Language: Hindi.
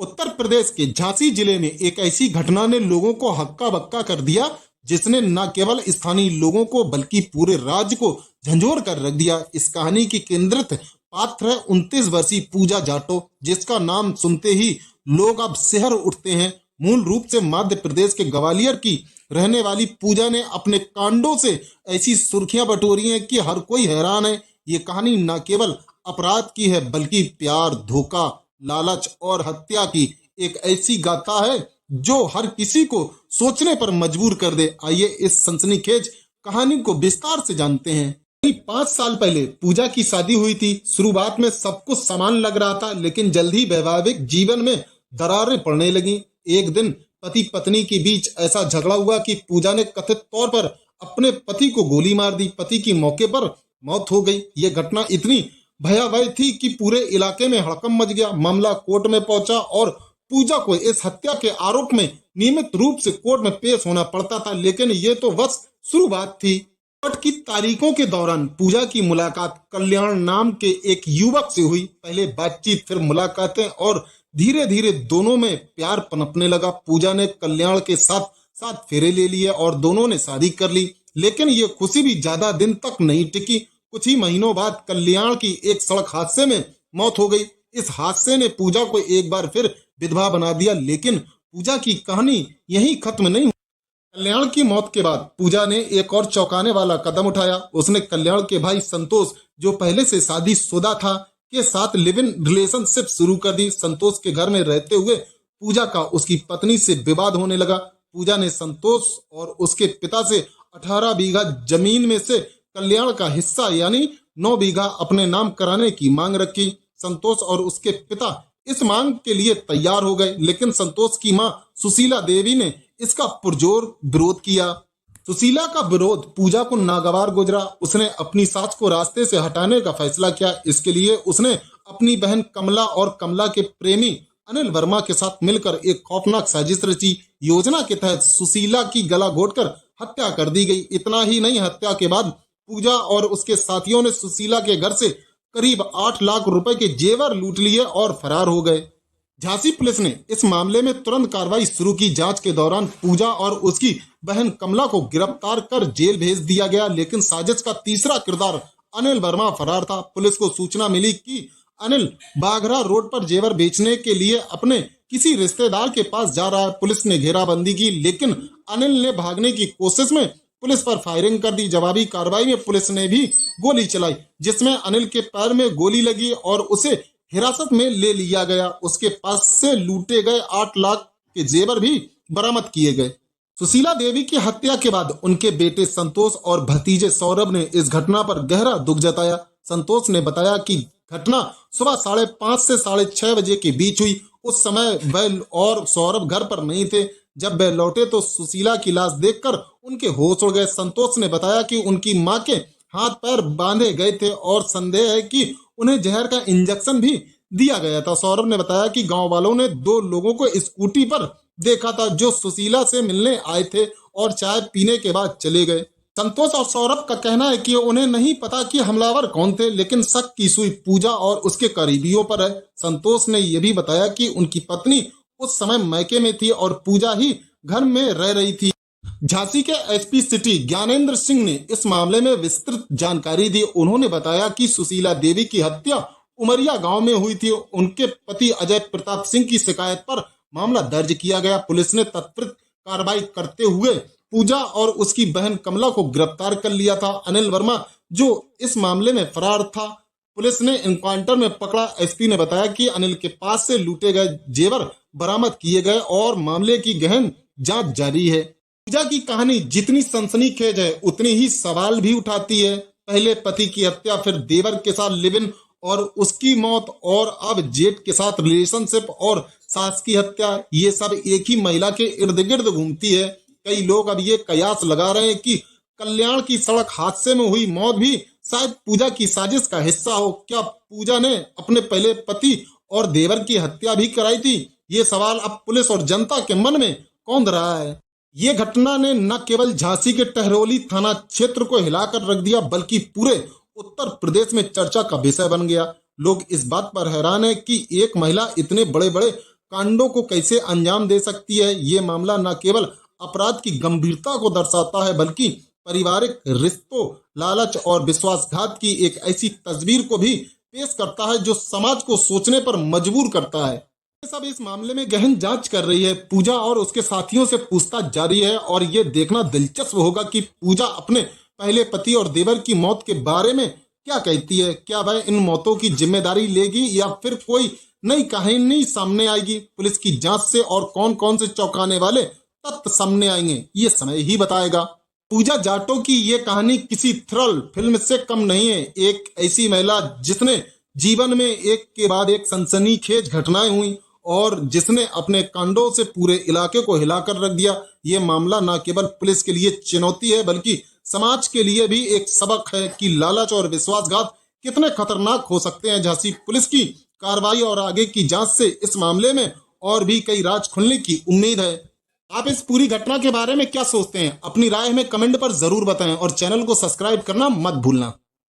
उत्तर प्रदेश के झांसी जिले में एक ऐसी घटना ने लोगों को हक्का बक्का कर दिया, जिसने न केवल स्थानीय लोगों को बल्कि पूरे राज्य को झंझोर कर रख दिया। इस कहानी की केंद्रित पात्र है 29 वर्षीय पूजा जाटो, जिसका नाम सुनते ही लोग अब शहर उठते हैं। मूल रूप से मध्य प्रदेश के ग्वालियर की रहने वाली पूजा ने अपने कांडों से ऐसी सुर्खियां बटोरी हैं कि हर कोई हैरान है। ये कहानी न केवल अपराध की है बल्कि प्यार, धोखा, लालच और हत्या की एक ऐसी गाथा है जो हर किसी को सोचने पर मजबूर कर दे। आइए इस सनसनीखेज कहानी को विस्तार से जानते हैं। 5 साल पहले पूजा की शादी हुई थी। शुरुआत में सब कुछ समान लग रहा था, लेकिन जल्द ही वैवाहिक जीवन में दरारें पड़ने लगी। एक दिन पति पत्नी के बीच ऐसा झगड़ा हुआ कि पूजा ने कथित तौर पर अपने पति को गोली मार दी। पति की मौके पर मौत हो गई। यह घटना इतनी भयावह थी कि पूरे इलाके में हड़कंप मच गया। मामला कोर्ट में पहुंचा और पूजा को इस हत्या के आरोप में नियमित रूप से कोर्ट में पेश होना पड़ता था, लेकिन ये तो बस शुरुआत थी। कोर्ट की तारीखों के दौरान पूजा की मुलाकात कल्याण नाम के एक युवक से हुई। पहले बातचीत, फिर मुलाकातें और धीरे धीरे दोनों में प्यार पनपने लगा। पूजा ने कल्याण के साथ साथ फेरे ले लिए और दोनों ने शादी कर ली, लेकिन ये खुशी भी ज्यादा दिन तक नहीं टिकी। कुछ ही महीनों बाद कल्याण की एक सड़क हादसे में मौत हो गई। इस हादसे ने पूजा को एक बार फिर विधवा बना दिया, लेकिन पूजा की कहानी यहीं खत्म नहीं। कल्याण की मौत के बाद पूजा ने एक और चौंकाने वाला कदम उठाया। उसने कल्याण के भाई संतोष, जो पहले से शादीशुदा था, के साथ लिव इन रिलेशनशिप शुरू कर दी। संतोष के घर में रहते हुए पूजा का उसकी पत्नी से विवाद होने लगा। पूजा ने संतोष और उसके पिता से 18 बीघा जमीन में से कल्याण का हिस्सा यानी 9 बीघा अपने नाम कराने की मांग रखी। संतोष और उसके पिता इस मांग के लिए तैयार हो गए, लेकिन संतोष की मां सुशीला देवी ने इसका पुरजोर विरोध किया। सुशीला का विरोध पूजा को नागवार गुजरा। उसने अपनी सास को रास्ते से हटाने का फैसला किया। इसके लिए उसने अपनी बहन कमला और कमला के प्रेमी अनिल वर्मा के साथ मिलकर एक खौफनाक साजिश रची। योजना के तहत सुशीला की गला घोटकर हत्या कर दी गई। इतना ही नहीं, हत्या के बाद पूजा और उसके साथियों ने सुशीला के घर से करीब 8 लाख रुपए के जेवर लूट लिए और फरार हो गए। झांसी पुलिस ने इस मामले में तुरंत कार्रवाई शुरू की। जांच के दौरान पूजा और उसकी बहन कमला को गिरफ्तार कर जेल भेज दिया गया, लेकिन साजिश का तीसरा किरदार अनिल वर्मा फरार था। पुलिस को सूचना मिली कि अनिल बाघरा रोड पर जेवर बेचने के लिए अपने किसी रिश्तेदार के पास जा रहा है। पुलिस ने घेराबंदी की, लेकिन अनिल ने भागने की कोशिश में पुलिस पर फायरिंग कर दी। जवाबी कार्रवाई में पुलिस ने भी गोली चलाई, जिसमें अनिल के पैर में गोली लगी और उसे हिरासत में ले लिया गया। उसके पास से लूटे गए 8 लाख के जेवर भी बरामद किए गए। सुशीला देवी की हत्या के बाद उनके बेटे संतोष और भतीजे सौरभ ने इस घटना पर गहरा दुख जताया। संतोष ने बताया कि घटना सुबह 5:30 से 6:30 बजे के बीच हुई। उस समय वह और सौरभ घर पर नहीं थे। जब वह लौटे तो सुशीला की लाश देखकर उनके होश उड़ गए। संतोष ने बताया कि उनकी मां के हाथ पैर बांधे गए थे और संदेह है कि उन्हें जहर का इंजेक्शन भी दिया गया था। सौरभ ने बताया कि गांव वालों ने 2 लोगों को स्कूटी पर देखा था, जो सुशीला से मिलने आए थे और चाय पीने के बाद चले गए। संतोष और सौरभ का कहना है कि उन्हें नहीं पता कि हमलावर कौन थे, लेकिन शक की सुई पूजा और उसके करीबियों पर है। संतोष ने यह भी बताया कि उनकी पत्नी उस समय मैके में थी और पूजा ही घर में रह रही थी। झांसी के एसपी सिटी ज्ञानेंद्र सिंह ने इस मामले में विस्तृत जानकारी दी। उन्होंने बताया कि सुशीला देवी की हत्या उमरिया गांव में हुई थी। उनके पति अजय प्रताप सिंह की शिकायत पर मामला दर्ज किया गया। पुलिस ने त्वरित कार्रवाई करते हुए पूजा और उसकी बहन कमला को गिरफ्तार कर लिया था। अनिल वर्मा, जो इस मामले में फरार था, पुलिस ने एनकाउंटर में पकड़ा। एसपी ने बताया कि अनिल के पास से लूटे गए जेवर बरामद किए गए और मामले की गहन जांच जारी है। पूजा की कहानी जितनी सनसनीखेज है, उतनी ही सवाल भी उठाती है। पहले पति की हत्या, फिर देवर के साथ लिव इन और उसकी मौत, और अब जेठ के साथ रिलेशनशिप और सास की हत्या। ये सब एक ही महिला के इर्द गिर्द घूमती है। कई लोग अब ये कयास लगा रहे हैं कि कल्याण की सड़क हादसे में हुई मौत भी शायद पूजा की साजिश का हिस्सा हो। क्या पूजा ने अपने पहले पति और देवर की हत्या भी कराई थी? ये सवाल अब पुलिस और जनता के मन में कौंध रहा है। ये घटना ने न केवल झांसी के टहरौली थाना क्षेत्र को हिलाकर रख दिया, बल्कि पूरे उत्तर प्रदेश में चर्चा का विषय बन गया। लोग इस बात पर हैरान है कि एक महिला इतने बड़े बड़े कांडों को कैसे अंजाम दे सकती है। ये मामला न केवल अपराध की गंभीरता को दर्शाता है बल्कि पारिवारिक रिश्तों, लालच और विश्वासघात की एक ऐसी तस्वीर को भी पेश करता है जो समाज को सोचने पर मजबूर करता है। सब इस मामले में गहन जांच कर रही है। पूजा और उसके साथियों से पूछताछ जारी है और ये देखना दिलचस्प होगा कि पूजा अपने पहले पति और देवर की मौत के बारे में क्या कहती है। क्या वह इन मौतों की जिम्मेदारी लेगी या फिर कोई नई कहानी सामने आएगी। पुलिस की जांच से और कौन कौन से चौंकाने वाले तथ्य सामने आएंगे ये समय ही बताएगा। पूजा जाटो की ये कहानी किसी थ्रिल फिल्म से कम नहीं है। एक ऐसी महिला जिसने जीवन में एक के बाद एक सनसनीखेज घटनाएं हुई और जिसने अपने कांडों से पूरे इलाके को हिलाकर रख दिया। ये मामला न केवल पुलिस के लिए चुनौती है बल्कि समाज के लिए भी एक सबक है कि लालच और विश्वासघात कितने खतरनाक हो सकते हैं। झांसी पुलिस की कार्रवाई और आगे की जांच से इस मामले में और भी कई राज खुलने की उम्मीद है। आप इस पूरी घटना के बारे में क्या सोचते हैं? अपनी राय हमें कमेंट पर जरूर बताएं और चैनल को सब्सक्राइब करना मत भूलना।